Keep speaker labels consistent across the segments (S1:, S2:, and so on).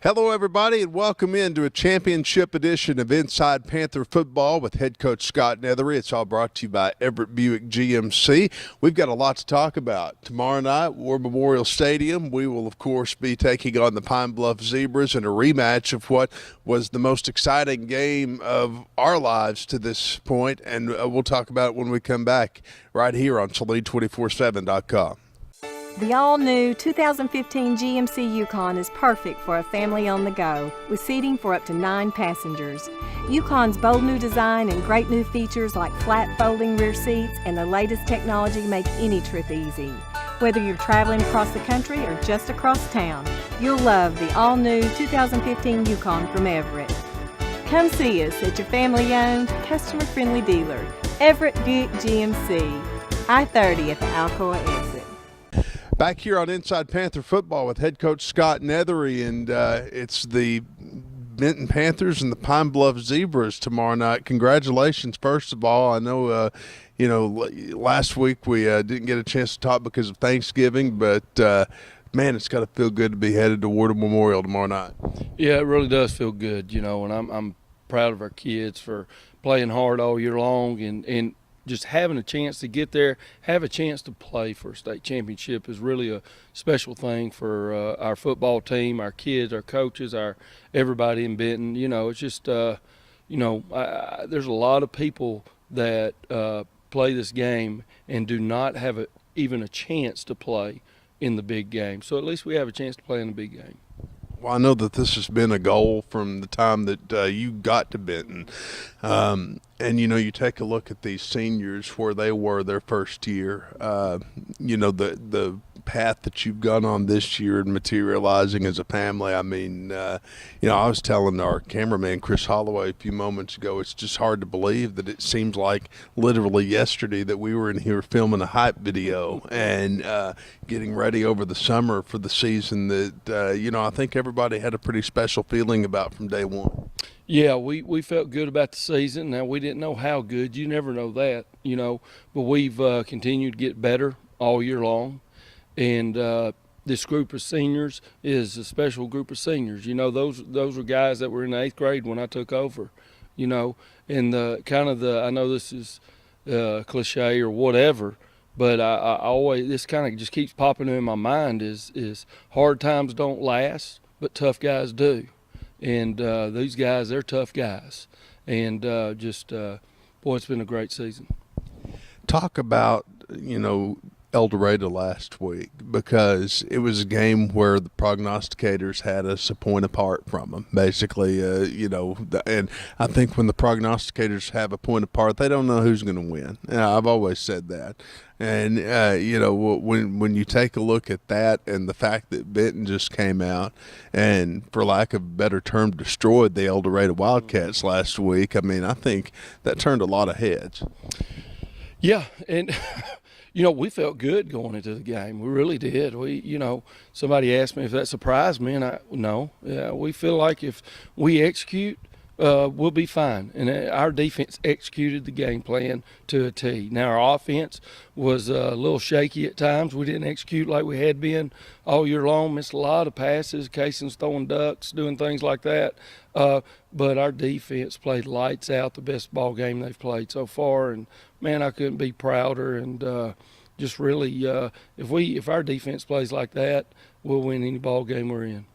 S1: Hello, everybody, and welcome into a championship edition of Inside Panther Football with head coach Scott Neathery. It's all brought to you by Everett Buick GMC. We've got a lot to talk about. Tomorrow night, War Memorial Stadium, we will, of course, be taking on the Pine Bluff Zebras in a rematch of what was the most exciting game of our lives to this point, and we'll talk about it when we come back right here on Saline247.com.
S2: The all-new 2015 GMC Yukon is perfect for a family on the go, with seating for up to 9 passengers. Yukon's bold new design and great new features like flat folding rear seats and the latest technology make any trip easy. Whether you're traveling across the country or just across town, you'll love the all-new 2015 Yukon from Everett. Come see us at your family-owned, customer-friendly dealer, Everett Buick GMC, I-30 at the Alcoa exit.
S1: Back here on Inside Panther Football with head coach Scott Neathery, and it's the Benton Panthers and the Pine Bluff Zebras tomorrow night. Congratulations, first of all. I know, last week we didn't get a chance to talk because of Thanksgiving, but man, it's got to feel good to be headed to War Memorial tomorrow night.
S3: Yeah, it really does feel good, and I'm proud of our kids for playing hard all year long and just having a chance to get there, have a chance to play for a state championship is really a special thing for our football team, our kids, our coaches, everybody in Benton. It's just, there's a lot of people that play this game and do not have even a chance to play in the big game. So at least we have a chance to play in the big game.
S1: Well, I know that this has been a goal from the time that you got to Benton. And, you take a look at these seniors where they were their first year, the path that you've gone on this year and materializing as a family. I mean, I was telling our cameraman, Chris Holloway, a few moments ago, it's just hard to believe that it seems like literally yesterday that we were in here filming a hype video and getting ready over the summer for the season that, I think everybody had a pretty special feeling about from day one.
S3: Yeah, we felt good about the season. Now, we didn't know how good. You never know that, but we've continued to get better all year long. And this group of seniors is a special group of seniors. Those were guys that were in the 8th grade when I took over, and I know this is cliche or whatever, but I always, this kind of just keeps popping in my mind is hard times don't last, but tough guys do. And these guys, they're tough guys. And boy, it's been a great season.
S1: Talk about, El Dorado last week, because it was a game where the prognosticators had us a point apart from them, basically, and I think when the prognosticators have a point apart, they don't know who's going to win. I've always said that. And, when you take a look at that and the fact that Benton just came out and, for lack of a better term, destroyed the El Dorado Wildcats last week, I mean, I think that turned a lot of heads.
S3: Yeah, and we felt good going into the game. We really did. Somebody asked me if that surprised me, and no. Yeah, we feel like if we execute, we'll be fine. And our defense executed the game plan to a T. Now, our offense was a little shaky at times. We didn't execute like we had been all year long. Missed a lot of passes. Cason's throwing ducks, doing things like that. But our defense played lights out, the best ball game they've played so far. And, man, I couldn't be prouder. And just really, if our defense plays like that, we'll win any ball game we're in.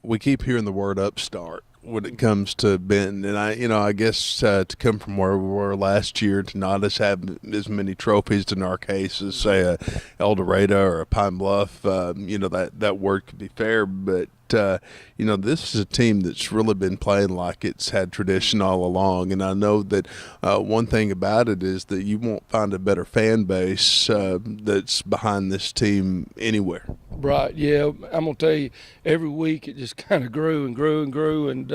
S1: We keep hearing the word upstart when it comes to Benton, and I guess to come from where we were last year to not have as many trophies in our case as say a El Dorado or a Pine Bluff, that word could be fair, but this is a team that's really been playing like it's had tradition all along, and I know that one thing about it is that you won't find a better fan base that's behind this team anywhere.
S3: Right, yeah. I'm going to tell you, every week it just kind of grew and grew and grew, and,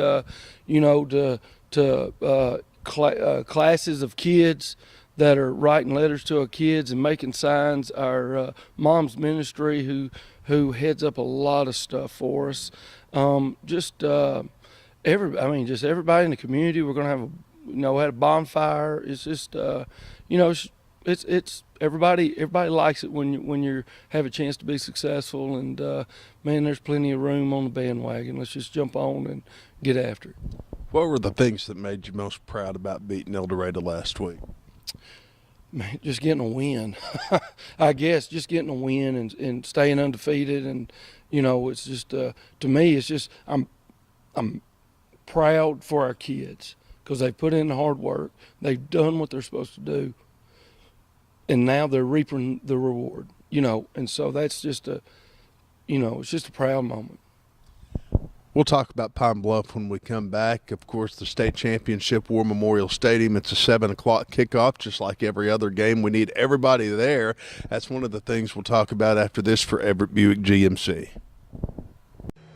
S3: classes of kids that are writing letters to our kids and making signs, our mom's ministry who heads up a lot of stuff for us. Just everybody in the community. We're going to have had a bonfire. It's just, it's everybody likes it when you have a chance to be successful, and man, there's plenty of room on the bandwagon. Let's just jump on and get after it.
S1: What were the things that made you most proud about beating El Dorado last week?
S3: Man, just getting a win. I guess just getting a win and staying undefeated, and it's just to me, it's just I'm proud for our kids because they put in the hard work, they've done what they're supposed to do, and now they're reaping the reward. And so that's just it's just a proud moment.
S1: We'll talk about Pine Bluff when we come back. Of course, the state championship, War Memorial Stadium. It's a 7 o'clock kickoff, just like every other game. We need everybody there. That's one of the things we'll talk about after this for Everett Buick GMC.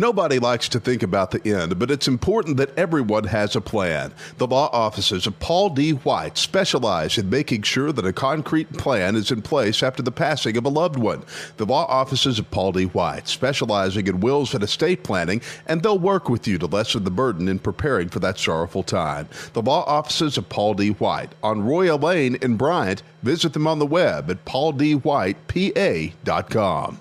S1: Nobody likes to think about the end, but it's important that everyone has a plan. The law offices of Paul D. White specialize in making sure that a concrete plan is in place after the passing of a loved one. The law offices of Paul D. White, specializing in wills and estate planning, and they'll work with you to lessen the burden in preparing for that sorrowful time. The law offices of Paul D. White on Royal Lane in Bryant. Visit them on the web at pauldwhitepa.com.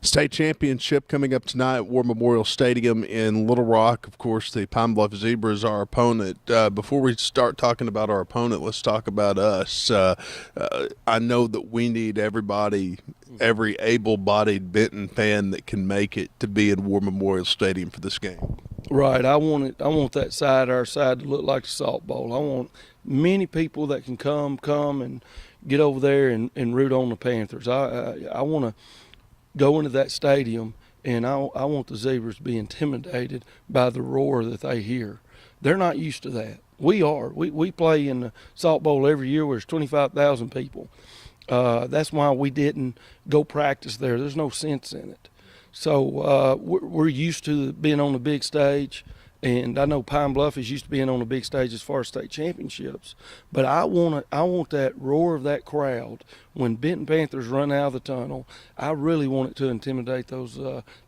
S1: State championship coming up tonight at War Memorial Stadium in Little Rock. Of course, the Pine Bluff Zebras are our opponent. Before we start talking about our opponent, let's talk about us. I know that we need everybody, every able-bodied Benton fan that can make it to be in War Memorial Stadium for this game.
S3: Right. I want that side, our side, to look like the Salt Bowl. I want many people that can come and get over there and root on the Panthers. I want to go into that stadium, and I want the Zebras to be intimidated by the roar that they hear. They're not used to that. We are. We play in the Salt Bowl every year where there's 25,000 people. That's why we didn't go practice there. There's no sense in it. So we're used to being on the big stage, and I know Pine Bluff is used to being on the big stage as far as state championships. But I want that roar of that crowd when Benton Panthers run out of the tunnel. I really want it to intimidate those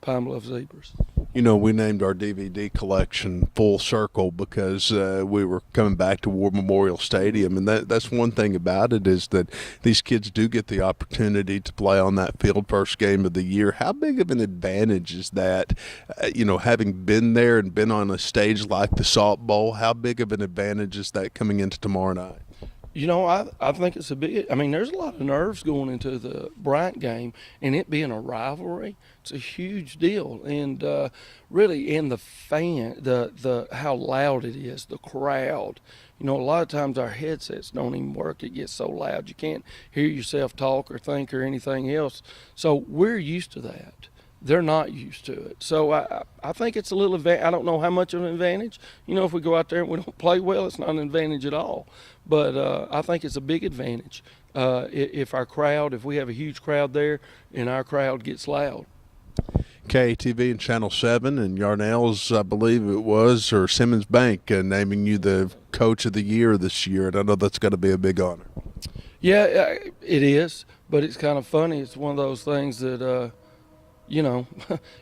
S3: Pine Bluff Zebras.
S1: We named our DVD collection Full Circle because we were coming back to War Memorial Stadium, and that's one thing about it is that these kids do get the opportunity to play on that field first game of the year. How big of an advantage is that, having been there and been on a stage like the Salt Bowl, how big of an advantage is that coming into tomorrow night?
S3: I think it's there's a lot of nerves going into the Bryant game, and it being a rivalry, it's a huge deal. And really, and the fan, the how loud it is, the crowd. A lot of times our headsets don't even work. It gets so loud you can't hear yourself talk or think or anything else. So we're used to that. They're not used to it. So I think it's a little advantage. I don't know how much of an advantage. If we go out there and we don't play well, it's not an advantage at all. But I think it's a big advantage if we have a huge crowd there and our crowd gets loud.
S1: KATV and Channel 7 and Yarnell's, I believe it was, or Simmons Bank naming you the Coach of the Year this year. And I know that's got to be a big honor.
S3: Yeah, it is. But it's kind of funny. It's one of those things that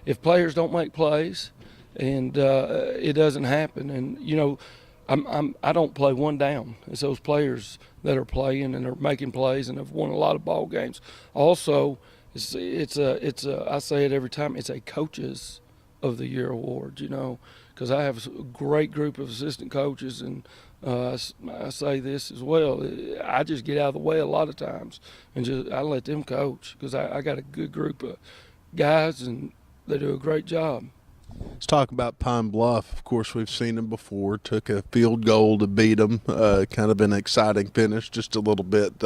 S3: if players don't make plays and it doesn't happen, and I don't play one down. It's those players that are playing and are making plays and have won a lot of ball games. Also, it's I say it every time, it's a Coaches of the Year award, because I have a great group of assistant coaches, and I say this as well. I just get out of the way a lot of times and I let them coach because I got a good group of guys, and they do a great job.
S1: Let's talk about Pine Bluff. Of course, we've seen them before. Took a field goal to beat them. Kind of an exciting finish, just a little bit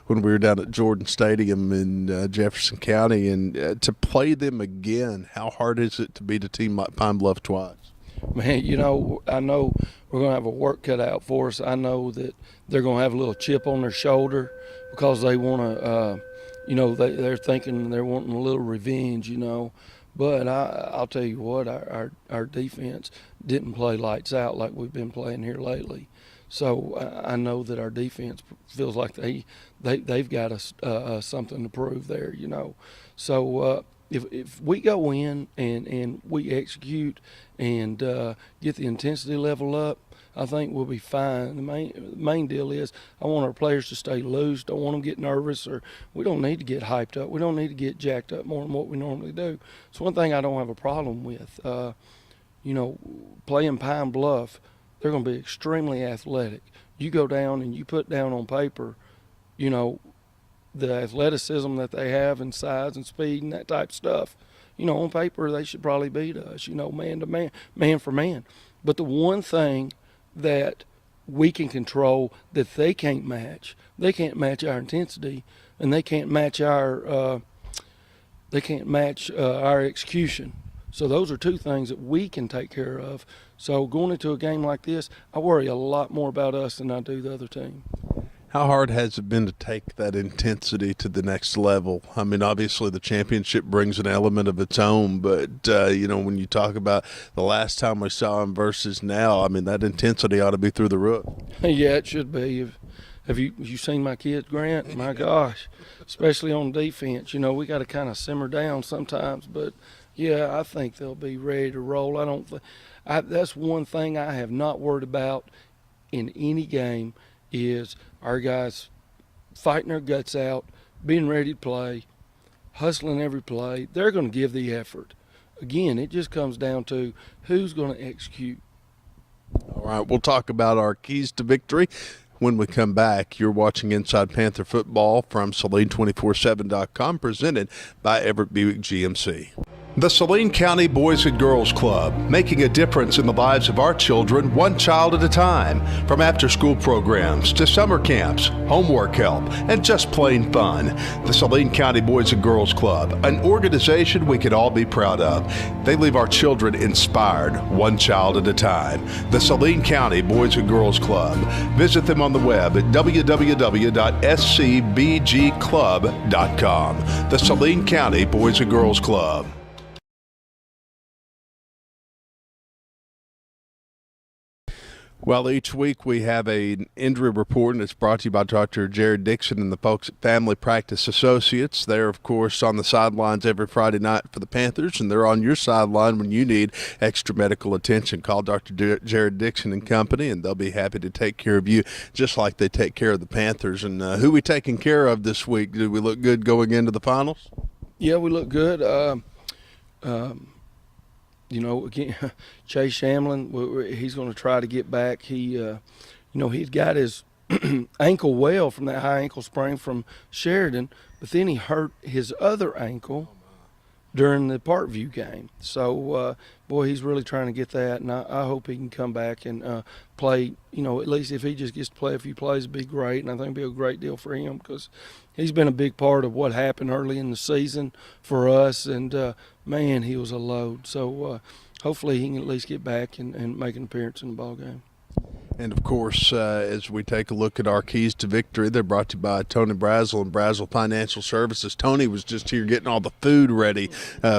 S1: when we were down at Jordan Stadium in Jefferson County. And to play them again, how hard is it to beat a team like Pine Bluff twice?
S3: Man, I know we're going to have a work cut out for us. I know that they're going to have a little chip on their shoulder because they want to they're thinking they're wanting a little revenge, But I'll tell you what, our defense didn't play lights out like we've been playing here lately. So I know that our defense feels like they've got something to prove there, So if we go in and we execute and get the intensity level up, I think we'll be fine. The main deal is I want our players to stay loose. Don't want them to get nervous, or we don't need to get hyped up. We don't need to get jacked up more than what we normally do. It's one thing I don't have a problem with. Playing Pine Bluff, they're going to be extremely athletic. You go down and you put down on paper, the athleticism that they have and size and speed and that type of stuff. On paper they should probably beat us, man to man, man for man. But the one thing that we can control that they can't match our intensity, and they can't match our execution. So those are two things that we can take care of. So going into a game like this, I worry a lot more about us than I do the other team.
S1: How hard has it been to take that intensity to the next level? I mean, obviously the championship brings an element of its own, but, when you talk about the last time we saw him versus now, I mean, that intensity ought to be through the roof.
S3: Yeah, it should be. Have you seen my kids, Grant? My gosh, especially on defense. We got to kind of simmer down sometimes, but, yeah, I think they'll be ready to roll. That's one thing I have not worried about in any game is our guys fighting their guts out, being ready to play, hustling every play. They're going to give the effort. Again, it just comes down to who's going to execute.
S1: All right, we'll talk about our keys to victory when we come back. You're watching Inside Panther Football from Saline247.com, presented by Everett Buick GMC. The Saline County Boys and Girls Club, making a difference in the lives of our children one child at a time. From after-school programs to summer camps, homework help, and just plain fun. The Saline County Boys and Girls Club, an organization we can all be proud of. They leave our children inspired one child at a time. The Saline County Boys and Girls Club. Visit them on the web at www.scbgclub.com. The Saline County Boys and Girls Club. Well, each week we have an injury report, and it's brought to you by Dr. Jared Dixon and the folks at Family Practice Associates. They're, of course, on the sidelines every Friday night for the Panthers, and they're on your sideline when you need extra medical attention. Call Dr. Jared Dixon and company, and they'll be happy to take care of you just like they take care of the Panthers. And who we taking care of this week? Did we look good going into the finals?
S3: Yeah, we look good. Again, Chase Shamlin, he's going to try to get back. He's got his ankle well from that high ankle sprain from Sheridan, but then he hurt his other ankle during the Parkview game. So, he's really trying to get that, and I hope he can come back and play. At least if he just gets to play a few plays, it'd be great, and I think it'd be a great deal for him because he's been a big part of what happened early in the season for us, and, man, he was a load. So hopefully he can at least get back and make an appearance in the ball game.
S1: And, of course, as we take a look at our keys to victory, they're brought to you by Tony Brazel and Brazel Financial Services. Tony was just here getting all the food ready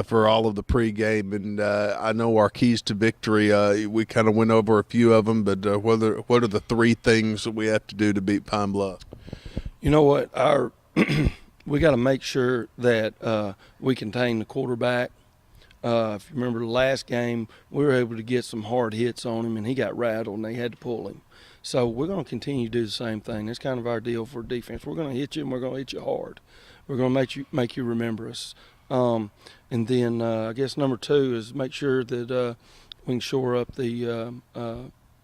S1: for all of the pregame, and I know our keys to victory, we kind of went over a few of them, but what are the three things that we have to do to beat Pine Bluff?
S3: You know what? We got to make sure that we contain the quarterback. If you remember the last game, we were able to get some hard hits on him, and he got rattled, and they had to pull him. So we're going to continue to do the same thing. That's kind of our deal for defense. We're going to hit you, and we're going to hit you hard. We're going to make you remember us. And then I guess number two is make sure that we can shore up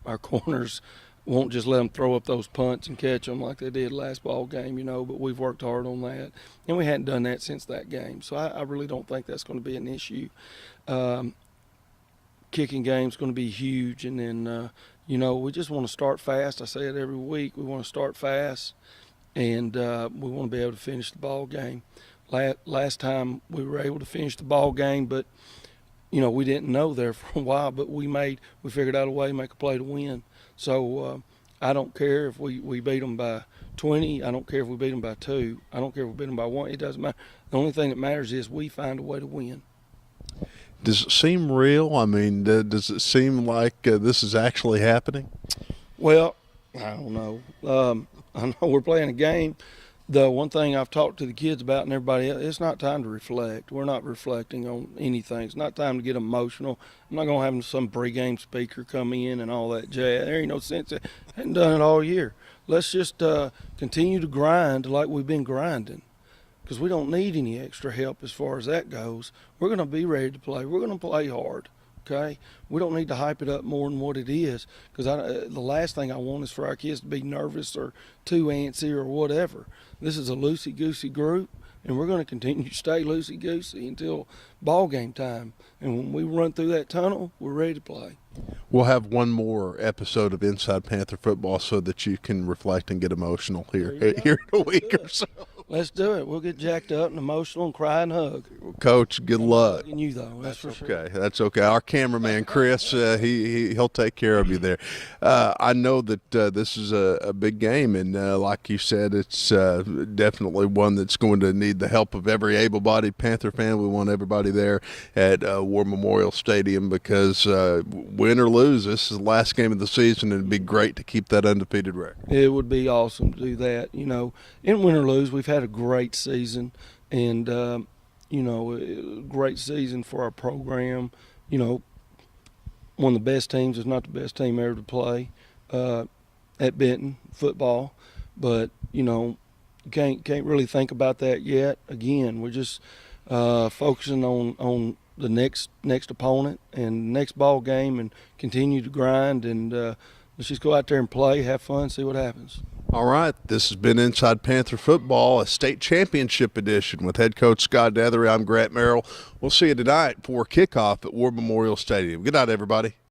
S3: our corners. Won't just let them throw up those punts and catch them like they did last ball game, but we've worked hard on that. And we hadn't done that since that game. So I really don't think that's going to be an issue. Kicking game's going to be huge. And then, we just want to start fast. I say it every week. We want to start fast, and we want to be able to finish the ball game. Last time we were able to finish the ball game, but, we didn't know there for a while, but we figured out a way to make a play to win. So I don't care if we beat them by 20. I don't care if we beat them by 2. I don't care if we beat them by 1. It doesn't matter. The only thing that matters is we find a way to win.
S1: Does it seem real? I mean, does it seem like this is actually happening?
S3: Well, I don't know. I know we're playing a game The one thing I've talked to the kids about and everybody else, it's not time to reflect. We're not reflecting on anything. It's not time to get emotional. I'm not going to have some pregame speaker come in and all that jazz. There ain't no sense. I haven't done it all year. Let's just continue to grind like we've been grinding, because we don't need any extra help as far as that goes. We're going to be ready to play. We're going to play hard. Okay, we don't need to hype it up more than what it is, because the last thing I want is for our kids to be nervous or too antsy or whatever. This is a loosey-goosey group, and we're going to continue to stay loosey-goosey until ball game time. And when we run through that tunnel, we're ready to play.
S1: We'll have one more episode of Inside Panther Football so that you can reflect and get emotional here in a week or so.
S3: Let's do it. We'll get jacked up and emotional and cry and hug.
S1: Coach, good luck.
S3: And you though, that's for sure.
S1: Okay, that's okay. Our cameraman Chris, he'll take care of you there. I know that this is a big game, and like you said, it's definitely one that's going to need the help of every able-bodied Panther fan. We want everybody there at War Memorial Stadium, because win or lose, this is the last game of the season, and it'd be great to keep that undefeated record.
S3: It would be awesome to do that. You know, in win or lose, we've had a great season, and you know, a great season for our program. You know, one of the best teams, is not the best team ever to play at Benton football, but you know, you can't really think about that yet. Again, we're just focusing on the next opponent and next ball game, and continue to grind, and let's just go out there and play, have fun, see what happens.
S1: All right, this has been Inside Panther Football, a state championship edition with head coach Scott Neathery. I'm Grant Merrill. We'll see you tonight for kickoff at War Memorial Stadium. Good night, everybody.